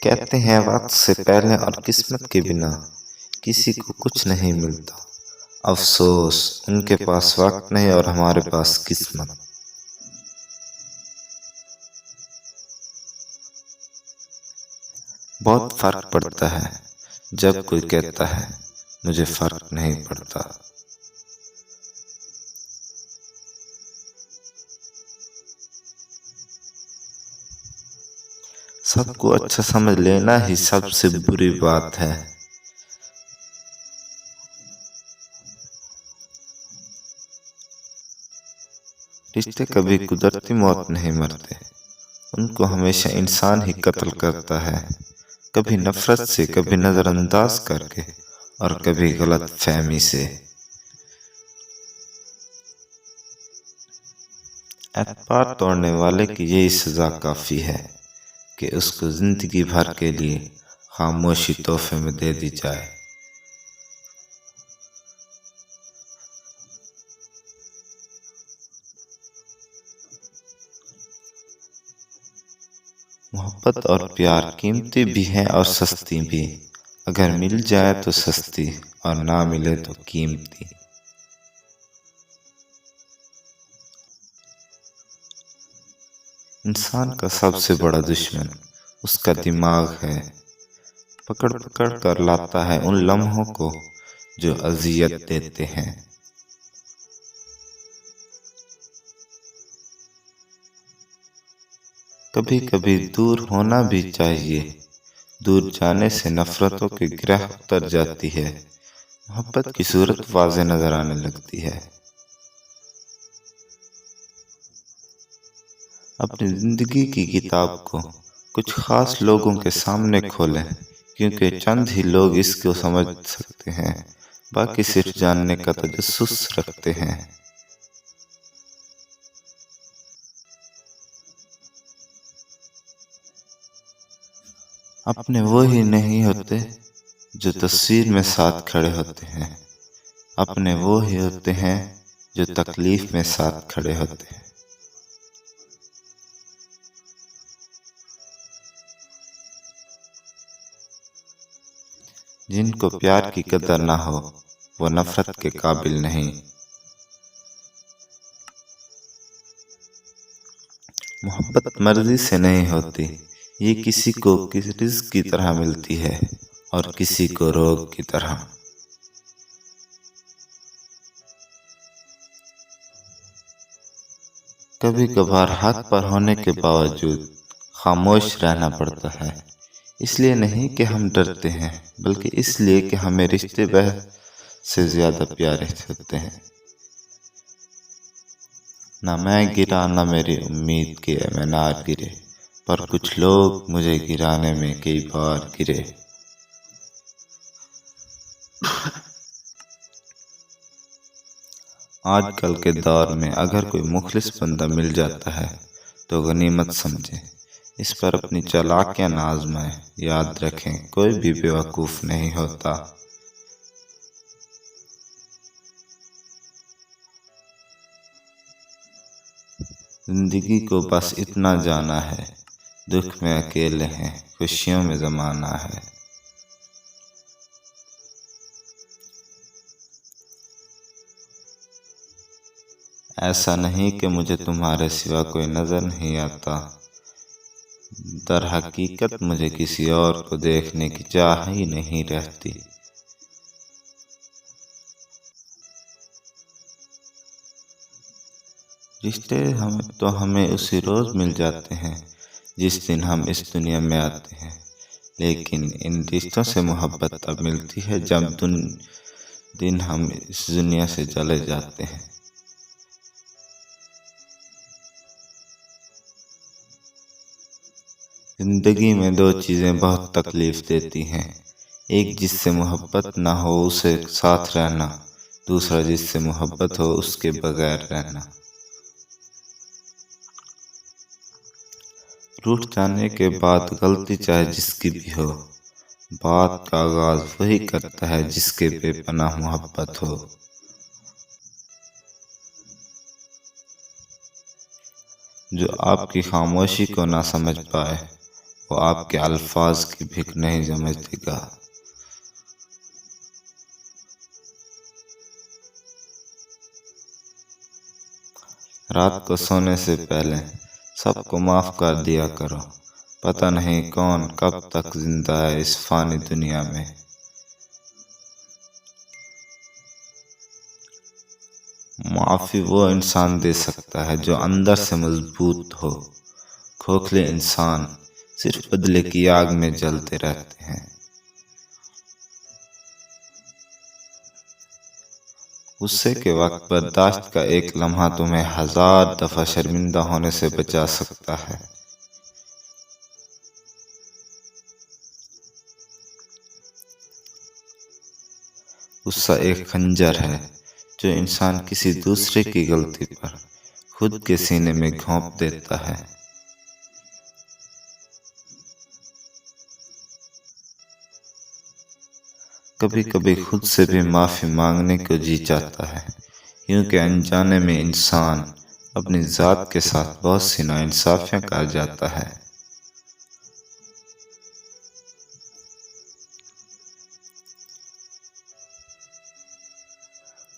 کہتے ہیں وقت سے پہلے اور قسمت کے بنا کسی کو کچھ نہیں ملتا۔ افسوس ان کے پاس وقت نہیں اور ہمارے پاس قسمت۔ بہت فرق پڑتا ہے جب کوئی کہتا ہے مجھے فرق نہیں پڑتا۔ سب کو اچھا سمجھ لینا ہی سب سے بری بات ہے۔ رشتے کبھی قدرتی موت نہیں مرتے، ان کو ہمیشہ انسان ہی قتل کرتا ہے، کبھی نفرت سے، کبھی نظر انداز کر کے اور کبھی غلط فہمی سے۔ اعتبار توڑنے والے کی یہی سزا کافی ہے کہ اس کو زندگی بھر کے لیے خاموشی تحفے میں دے دی جائے۔ محبت اور پیار قیمتی بھی ہیں اور سستی بھی، اگر مل جائے تو سستی اور نہ ملے تو قیمتی۔ انسان کا سب سے بڑا دشمن اس کا دماغ ہے، پکڑ پکڑ کر لاتا ہے ان لمحوں کو جو اذیت دیتے ہیں۔ کبھی کبھی دور ہونا بھی چاہیے، دور جانے سے نفرتوں کی گرہ اتر جاتی ہے، محبت کی صورت واضح نظر آنے لگتی ہے۔ اپنی زندگی کی کتاب کو کچھ خاص لوگوں کے سامنے کھولیں، کیونکہ چند ہی لوگ اس کو سمجھ سکتے ہیں، باقی صرف جاننے کا تجسس رکھتے ہیں۔ اپنے وہی نہیں ہوتے جو تصویر میں ساتھ کھڑے ہوتے ہیں، اپنے وہی ہوتے ہیں جو تکلیف میں ساتھ کھڑے ہوتے ہیں۔ جن کو پیار کی قدر نہ ہو وہ نفرت کے قابل نہیں۔ محبت مرضی سے نہیں ہوتی، یہ کسی کو رزق کی طرح ملتی ہے اور کسی کو روگ کی طرح۔ کبھی کبھار حق پر ہونے کے باوجود خاموش رہنا پڑتا ہے، اس لیے نہیں کہ ہم ڈرتے ہیں، بلکہ اس لیے کہ ہمیں رشتے بہت سے زیادہ پیارے ہوتے ہیں۔ نہ میں گرا نہ میری امید کے مینار گرے، پر کچھ لوگ مجھے گرانے میں کئی بار گرے۔ آج کل کے دور میں اگر کوئی مخلص بندہ مل جاتا ہے تو غنیمت سمجھیں، اس پر اپنی چالاکیاں نہ آزمائیں۔ یاد رکھیں کوئی بھی بے وقوف نہیں ہوتا۔ زندگی کو بس اتنا جانا ہے، دکھ میں اکیلے ہیں، خوشیوں میں زمانہ ہے۔ ایسا نہیں کہ مجھے تمہارے سوا کوئی نظر نہیں آتا، در حقیقت مجھے کسی اور کو دیکھنے کی چاہ ہی نہیں رہتی۔ رشتے ہمیں اسی روز مل جاتے ہیں جس دن ہم اس دنیا میں آتے ہیں، لیکن ان رشتوں سے محبت تب ملتی ہے جب دن ہم اس دنیا سے چلے جاتے ہیں۔ زندگی میں دو چیزیں بہت تکلیف دیتی ہیں، ایک جس سے محبت نہ ہو اسے ساتھ رہنا، دوسرا جس سے محبت ہو اس کے بغیر رہنا۔ روٹھ جانے کے بعد غلطی چاہے جس کی بھی ہو، بات کا آغاز وہی کرتا ہے جس کے بے پناہ محبت ہو۔ جو آپ کی خاموشی کو نہ سمجھ پائے وہ آپ کے الفاظ کی بھیک نہیں سمجھے گا۔ رات کو سونے سے پہلے سب کو معاف کر دیا کرو، پتہ نہیں کون کب تک زندہ ہے اس فانی دنیا میں۔ معافی وہ انسان دے سکتا ہے جو اندر سے مضبوط ہو۔ کھوکھلے انسان صرف بدلے کی آگ میں جلتے رہتے ہیں۔ غصے کے وقت برداشت کا ایک لمحہ تمہیں 1000 دفعہ شرمندہ ہونے سے بچا سکتا ہے۔ غصہ ایک خنجر ہے جو انسان کسی دوسرے کی غلطی پر خود کے سینے میں گھونپ دیتا ہے۔ کبھی کبھی خود سے بھی معافی مانگنے کو جی چاہتا ہے، کیونکہ انجانے میں انسان اپنی ذات کے ساتھ بہت سی ناانصافیاں کر جاتا ہے۔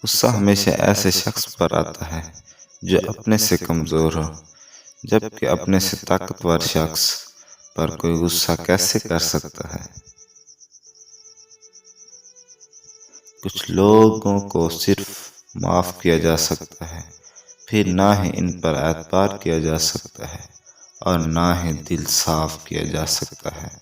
غصہ ہمیشہ ایسے شخص پر آتا ہے جو اپنے سے کمزور ہو، جبکہ اپنے سے طاقتور شخص پر کوئی غصہ کیسے کر سکتا ہے؟ کچھ لوگوں کو صرف معاف کیا جا سکتا ہے، پھر نہ ہی ان پر اعتبار کیا جا سکتا ہے اور نہ ہی دل صاف کیا جا سکتا ہے۔